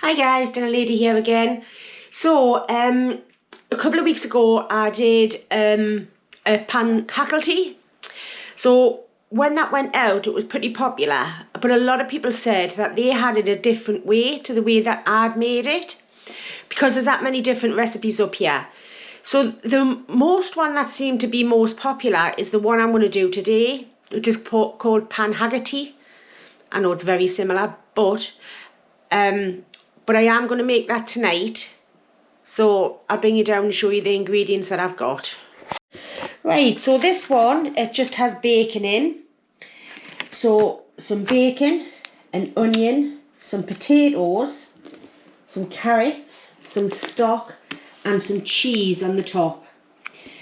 Hi guys, Dinner Lady here again. So, a couple of weeks ago I did a pan Haggerty. So when that went out, it was pretty popular, but a lot of people said that they had it a different way to the way that I'd made it, because there's that many different recipes up here. So the most one that seemed to be most popular is the one I'm going to do today, which is called pan Haggerty. I know it's very similar, but I am going to make that tonight, so I'll bring you down and show you the ingredients that I've got. Right, so this one, it just has bacon in. So some bacon, an onion, some potatoes, some carrots, some stock and some cheese on the top.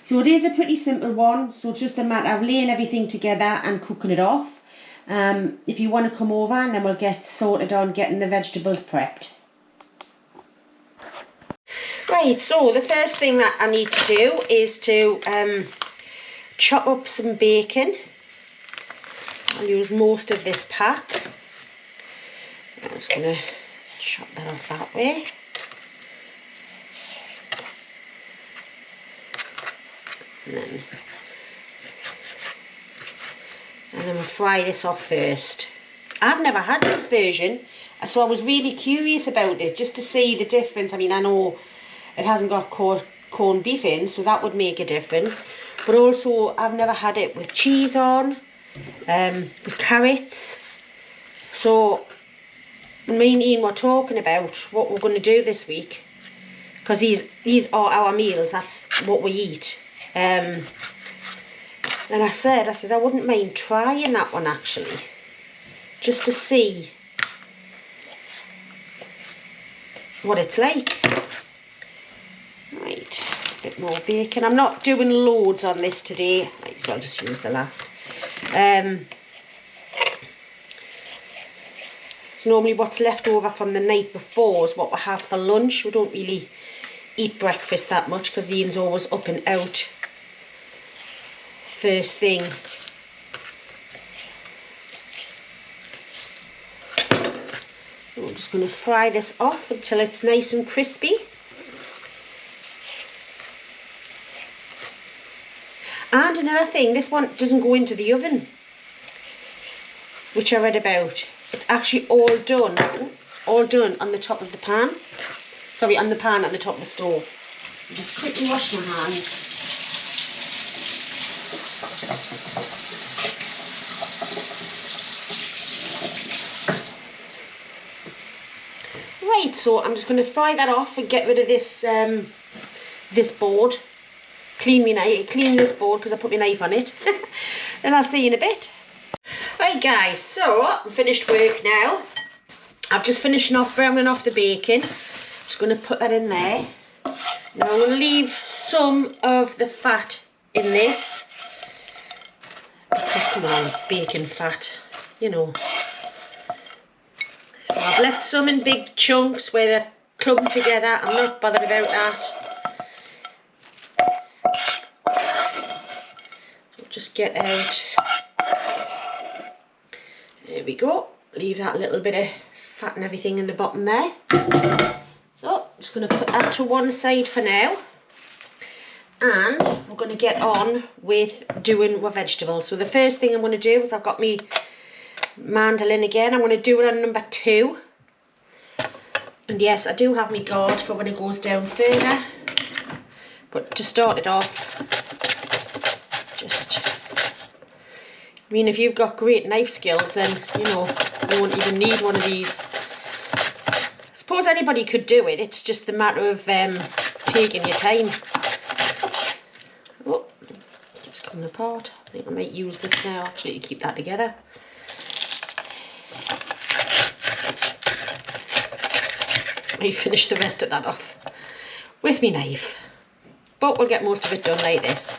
So it is a pretty simple one, so it's just a matter of laying everything together and cooking it off. If you want to come over, and then we'll get sorted on getting the vegetables prepped. Right, so the first thing that I need to do is to chop up some bacon. I'll use most of this pack. I'm just going to chop that off that way. And then we'll fry this off first. I've never had this version, so I was really curious about it, just to see the difference. I mean, I know it hasn't got corned beef in, so that would make a difference. But also, I've never had it with cheese on, with carrots. So, me and Ian were talking about what we're going to do this week, because these are our meals. That's what we eat. And I said I wouldn't mind trying that one actually, just to see what it's like. Right, a bit more bacon. I'm not doing loads on this today, so I'll just use the last. So normally what's left over from the night before is what we have for lunch. We don't really eat breakfast that much because Ian's always up and out first thing. So I'm just going to fry this off until it's nice and crispy. And another thing, this one doesn't go into the oven, which I read about. It's actually all done on the top of the pan. Sorry, on the pan at the top of the stove. I'll just quickly wash my hands. Right, so I'm just going to fry that off and get rid of this this board. Clean this board because I put my knife on it. And I'll see you in a bit. Right guys, so I'm finished work now. I've just finished browning off the bacon. Just going to put that in there. Now I'm going to leave some of the fat in this, because come on, bacon fat, you know. So I've left some in big chunks where they're clumped together. I'm not bothered about that. So just get out. There we go. Leave that little bit of fat and everything in the bottom there. So I'm just going to put that to one side for now. And we're going to get on with doing our vegetables. So the first thing I'm going to do is I've got my mandolin again. I'm going to do it on number 2. And yes, I do have my guard for when it goes down further. But to start it off, I mean, if you've got great knife skills, then, you know, you won't even need one of these. I suppose anybody could do it. It's just a matter of taking your time. Oh, it's coming apart. I think I might use this now, actually, to keep that together. I finish the rest of that off with my knife. But we'll get most of it done like this.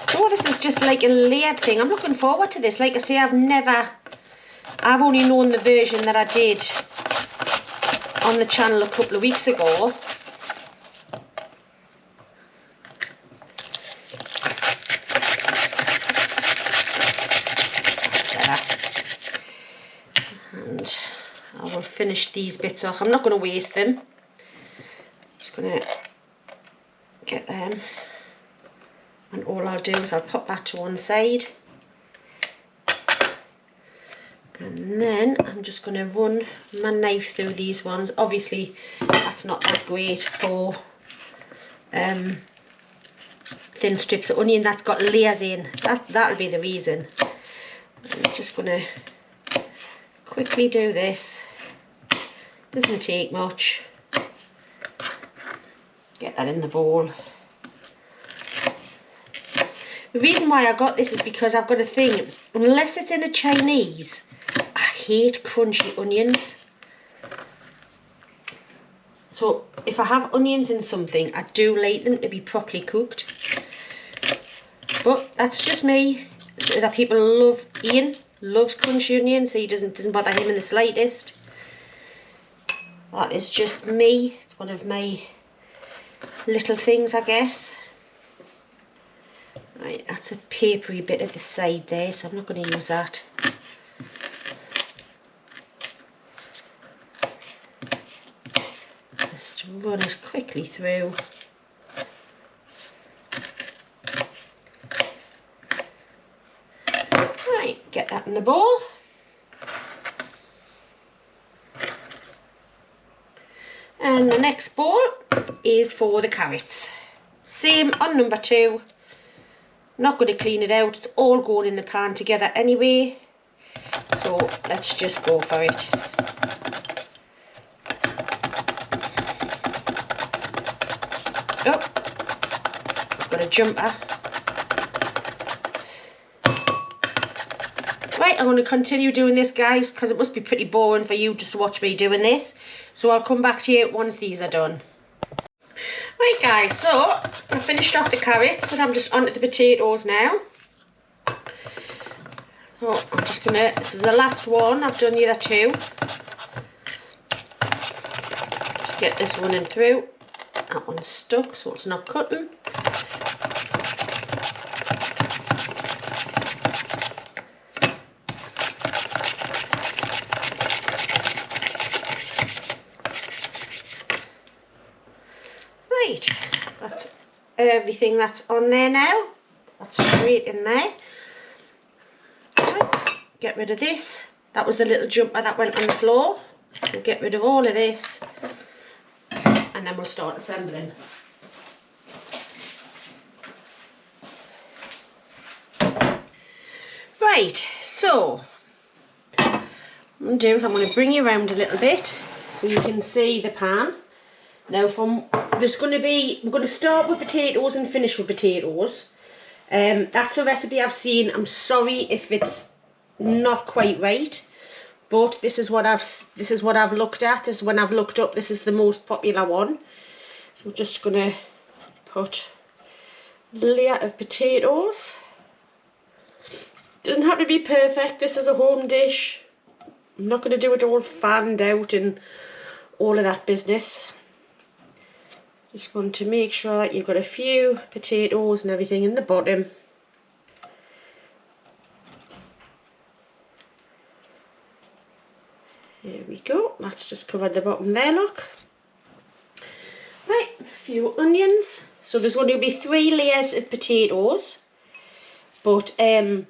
So this is just like a layered thing. I'm looking forward to this. Like I say, I've only known the version that I did on the channel a couple of weeks ago. That's better. finish these bits off. I'm not going to waste them. Just going to get them. And all I'll do is I'll pop that to one side. And then I'm just going to run my knife through these ones. Obviously, that's not that great for thin strips of onion that's got layers in. That'll be the reason. I'm just going to quickly do this. Doesn't take much. Get that in the bowl. The reason why I got this is because I've got a thing, unless it's in a Chinese, I hate crunchy onions. So if I have onions in something, I do like them to be properly cooked. But that's just me. So that people love. Ian loves crunchy onions, so he doesn't bother him in the slightest. That is just me. It's one of my little things, I guess. Right, that's a papery bit at the side there, so I'm not going to use that. Just run it quickly through. Right, get that in the bowl. And the next bowl is for the carrots. Same on number 2. Not going to clean it out, it's all going in the pan together anyway. So let's just go for it. Oh, I've got a jumper. Right, I'm going to continue doing this, guys, because it must be pretty boring for you just to watch me doing this. So I'll come back to you once these are done. Right, guys, so I finished off the carrots and I'm just onto the potatoes now. So I'm just gonna, this is the last one, I've done the other 2. Just get this running through. That one's stuck, so it's not cutting. Right, that's everything that's on there now. That's straight in there. Right, get rid of this. That was the little jumper that went on the floor. We'll get rid of all of this and then we'll start assembling. Right, so what I'm going to do is I'm going to bring you around a little bit so you can see the pan. Now we're going to start with potatoes and finish with potatoes. That's the recipe I've seen. I'm sorry if it's not quite right, but this is what I've looked at. This is when I've looked up. This is the most popular one. So we're just going to put a layer of potatoes. Doesn't have to be perfect. This is a home dish. I'm not going to do it all fanned out and all of that business. Just want to make sure that you've got a few potatoes and everything in the bottom. There we go, that's just covered the bottom there, look. Right, a few onions. So there's going to be 3 layers of potatoes, but 2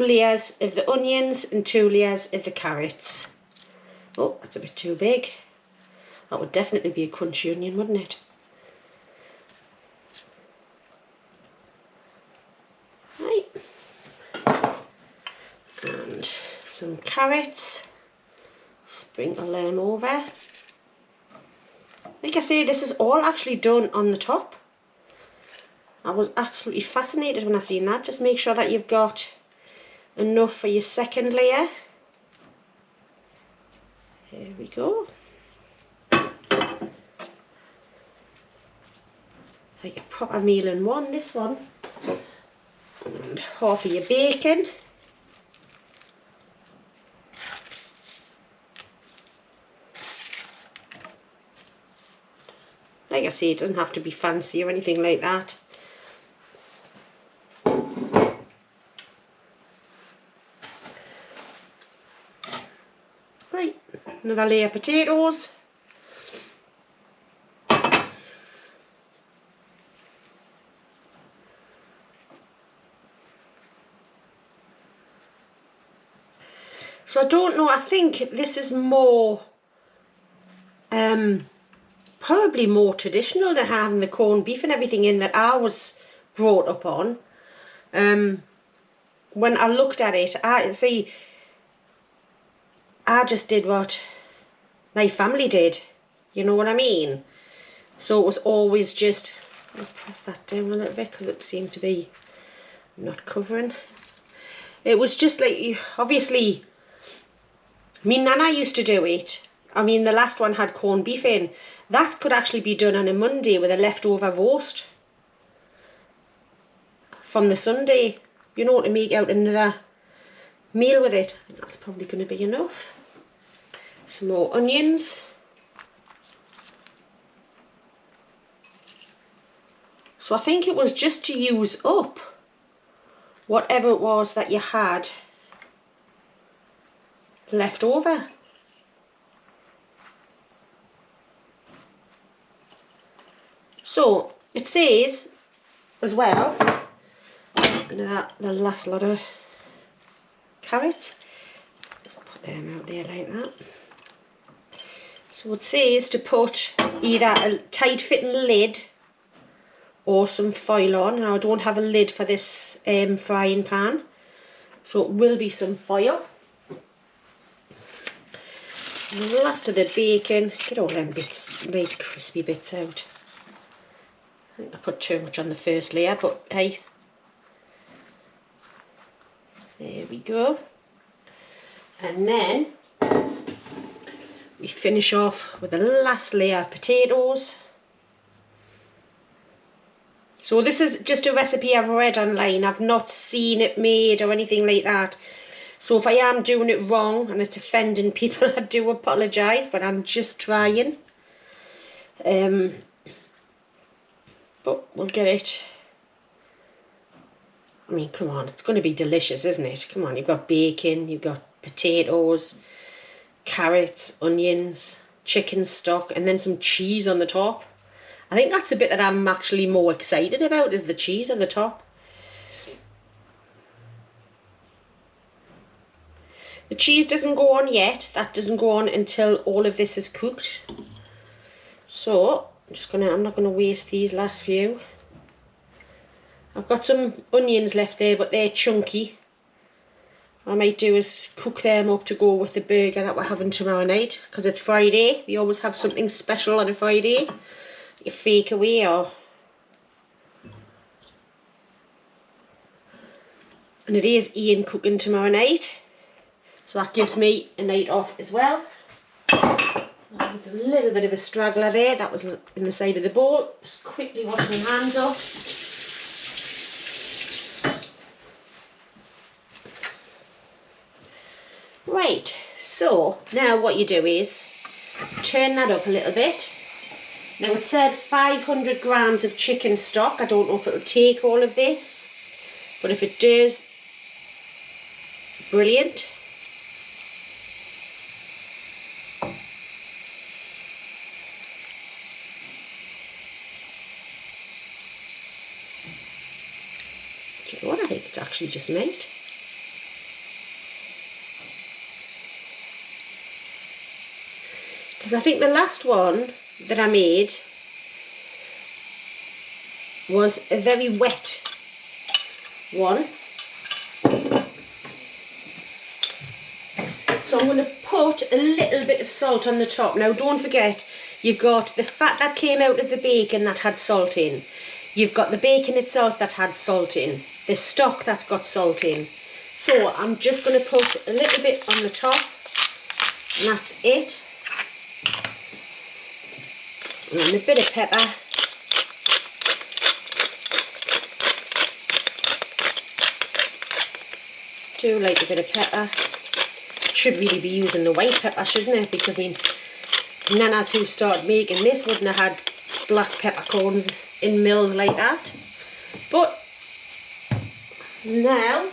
layers of the onions and 2 layers of the carrots. Oh, that's a bit too big. That would definitely be a crunchy onion, wouldn't it? Right, and some carrots, sprinkle them over. Like I say, this is all actually done on the top. I was absolutely fascinated when I seen that. Just make sure that you've got enough for your second layer. Here we go. Like a proper meal in one, this one. And half of your bacon. Like I say, it doesn't have to be fancy or anything like that. Right, another layer of potatoes. So I don't know, I think this is more, probably more traditional than having the corned beef and everything in that I was brought up on. When I looked at it, I just did what my family did, you know what I mean? So it was always just, I'll press that down a little bit because it seemed to be not covering. It was just like, obviously, me nana used to do it. I mean, the last one had corned beef in. That could actually be done on a Monday with a leftover roast from the Sunday, you know, to make out another meal with it. I think that's probably going to be enough. Some more onions. So I think it was just to use up whatever it was that you had left over. So it says as well, the last lot of carrots, just put them out there like that. So it says to put either a tight fitting lid or some foil on. Now I don't have a lid for this frying pan, so it will be some foil. And the last of the bacon, get all them bits, nice crispy bits out. I think I put too much on the first layer, but hey. There we go. And then we finish off with the last layer of potatoes. So this is just a recipe I've read online. I've not seen it made or anything like that. So if I am doing it wrong and it's offending people, I do apologise, but I'm just trying. But we'll get it. I mean, come on, it's going to be delicious, isn't it? Come on, you've got bacon, you've got potatoes, carrots, onions, chicken stock, and then some cheese on the top. I think that's a bit that I'm actually more excited about, is the cheese on the top. The cheese doesn't go on yet. That doesn't go on until all of this is cooked. So I'm not gonna waste these last few. I've got some onions left there, but they're chunky. What I might do is cook them up to go with the burger that we're having tomorrow night, because it's Friday. We always have something special on a Friday. You fake away or... And it is Ian cooking tomorrow night, so that gives me a night off as well. There's a little bit of a straggler there, that was in the side of the bowl. Just quickly wash my hands off. Right, so now what you do is turn that up a little bit. Now it said 500 grams of chicken stock. I don't know if it'll take all of this, but if it does, brilliant. Do you know what, I think it's actually just made. Because I think the last one that I made was a very wet one. So I'm going to put a little bit of salt on the top. Now don't forget, you've got the fat that came out of the bacon that had salt in. You've got the bacon itself that had salt in. The stock that's got salt in. So I'm just going to put a little bit on the top, and that's it. And a bit of pepper. Do like a bit of pepper. Should really be using the white pepper, shouldn't it? Because I mean, nanas who started making this wouldn't have had black peppercorns in mills like that. But now I'm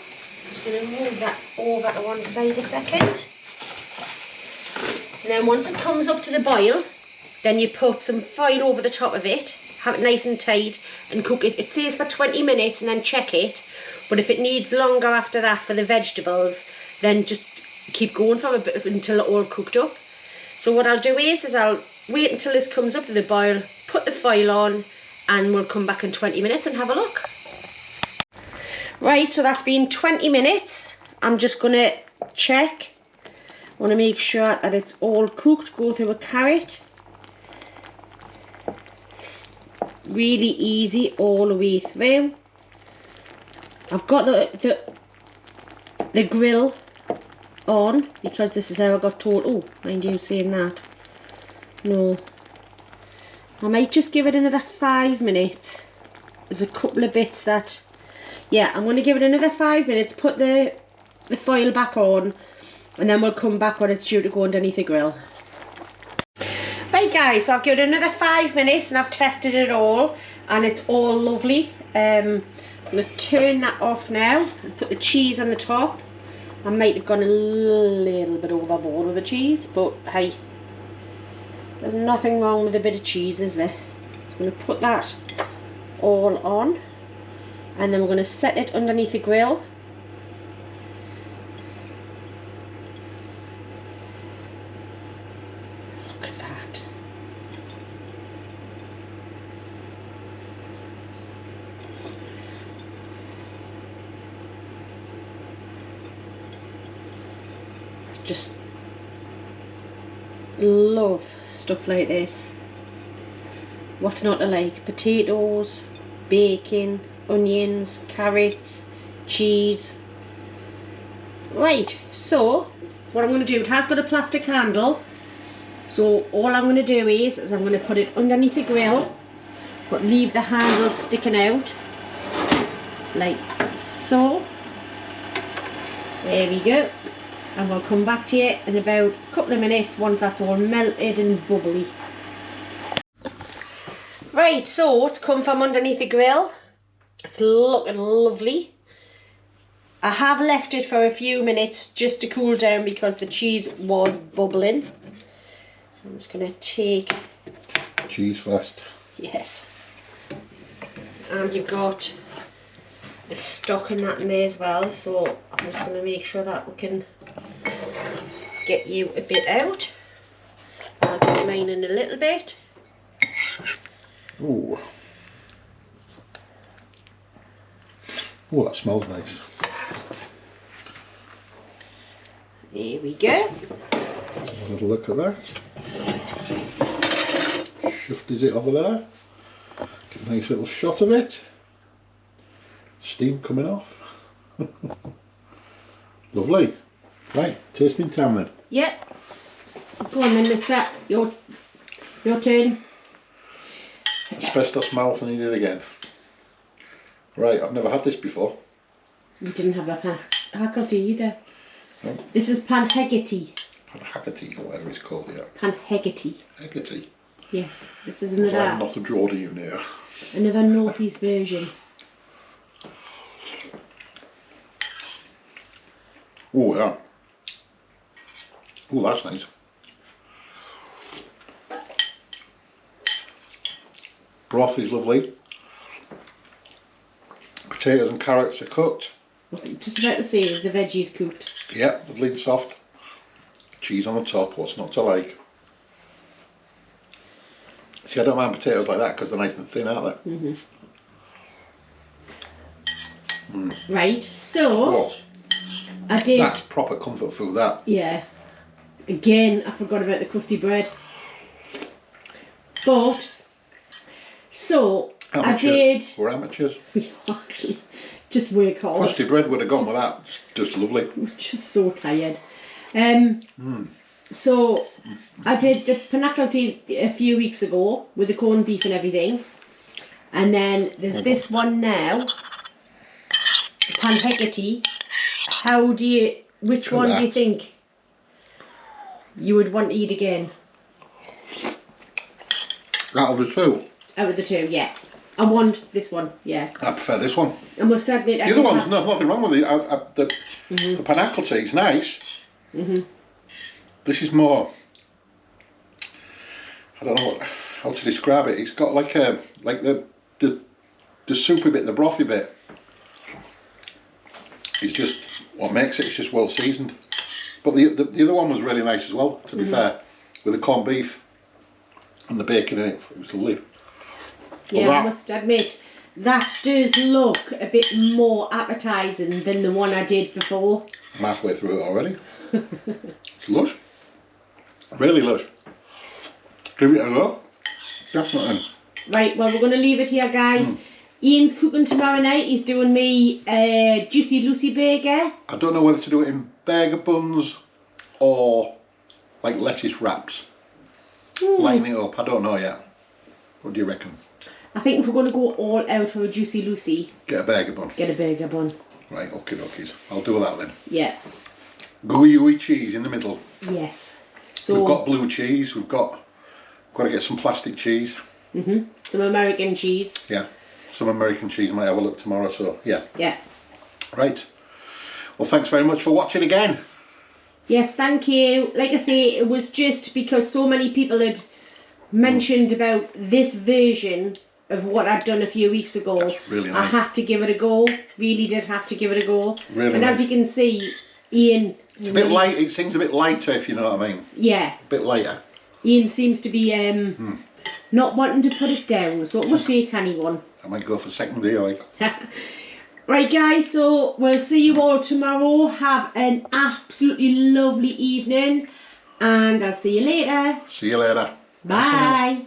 just going to move that over to one side a second. And then once it comes up to the boil, then you put some foil over the top of it, have it nice and tight, and cook it. It says for 20 minutes and then check it. But if it needs longer after that for the vegetables, then just keep going for a bit until it all cooked up. So what I'll do is I'll wait until this comes up to the boil, put the foil on, and we'll come back in 20 minutes and have a look. Right, so that's been 20 minutes. I'm just going to check. I want to make sure that it's all cooked. Go through a carrot. It's really easy all the way through. I've got the grill on because this is how I got told. Oh, mind you saying that. No. I might just give it another 5 minutes. There's a couple of bits that... Yeah, I'm going to give it another 5 minutes, put the foil back on, and then we'll come back when it's due to go underneath the grill. Right guys, so I've given it another 5 minutes and I've tested it all and it's all lovely. I'm going to turn that off now and put the cheese on the top. I might have gone a little bit overboard with the cheese, but hey, there's nothing wrong with a bit of cheese, is there? So I'm going to put that all on and then we're going to set it underneath the grill. Look at that. Just love stuff like this. What's not to like? Potatoes, bacon, onions, carrots, cheese. Right, so what I'm going to do, it has got a plastic handle, so all I'm going to do is I'm going to put it underneath the grill but leave the handle sticking out like so. There we go. And we'll come back to you in about a couple of minutes once that's all melted and bubbly. Right, so it's come from underneath the grill. It's looking lovely. I have left it for a few minutes just to cool down because the cheese was bubbling. I'm just going to take... Cheese first. Yes. And you've got the stock and that in there as well, so I'm just going to make sure that we can get you a bit out. I'll get mine in a little bit. Ooh. Oh, that smells nice. There we go. Have a little look at that. Shift it over there. Get a nice little shot of it. Steam coming off. Lovely. Right, tasting time then. Yep. Go on then, mister. Your turn. Asbestos mouth and eat it again. Right, I've never had this before. You didn't have that pan Haggerty either. No. This is pan Haggerty. Pan Haggerty, or whatever it's called, yeah. Pan Haggerty. Haggerty. Yes, this is another. I'm not a Geordie, you know. Another northeast version. Oh yeah. Oh, that's nice. Broth is lovely. Potatoes and carrots are cooked. Just about to say, is the veggies cooked? Yeah, lovely and soft. Cheese on the top, what's not to like? See, I don't mind potatoes like that because they're nice and thin, aren't they? Mm-hmm. Right, so Oh, I did. that's proper comfort food, that. Yeah. Again, I forgot about the crusty bread. But so Amateurs. I did. We're amateurs. We actually just work hard. Crusty bread would have gone with that. Just lovely. We're just so tired. So I did the panacalti a few weeks ago with the corned beef and everything, and then there's this one now, the pan Haggerty. How do you? Which one do you think you would want to eat again? Out of the two. Out of the two, yeah. I want this one, yeah. I prefer this one. I must admit, The other one's nothing wrong with it. The panacalty is nice. This is more I don't know how to describe it. It's got like the soupy bit, the brothy bit. It's just what makes it. It's just well seasoned. But the other one was really nice as well, to be fair, with the corned beef and the bacon in it. It was lovely. Yeah, I must admit, that does look a bit more appetising than the one I did before. I'm halfway through it already. It's lush. Really lush. Give it a go. Definitely. Right, well, we're going to leave it here, guys. Ian's cooking tomorrow night. He's doing me a Juicy Lucy burger. I don't know whether to do it in burger buns or like lettuce wraps. Lighten it up. I don't know yet. What do you reckon? I think if we're going to go all out for a Juicy Lucy, Get a burger bun. get a burger bun. Right, okay, dokies. I'll do that then. Yeah. Gooey cheese in the middle. Yes. So We've got blue cheese. We've got to get some plastic cheese. some American cheese. Yeah. Some American cheese. Might have a look tomorrow. So yeah. Yeah. Right. Well, thanks very much for watching again. Yes, thank you. Like I say, it was just because so many people had mentioned about this version of what I'd done a few weeks ago. That's really nice. I had to give it a go. Really did have to give it a go. Really and nice. as you can see, Ian... It's a bit light. It seems a bit lighter, if you know what I mean. Yeah. A bit lighter. Ian seems to be not wanting to put it down, so it must be a canny one. I might go for second day, like. Right, guys, so we'll see you all tomorrow. Have an absolutely lovely evening, and I'll see you later. See you later. Bye.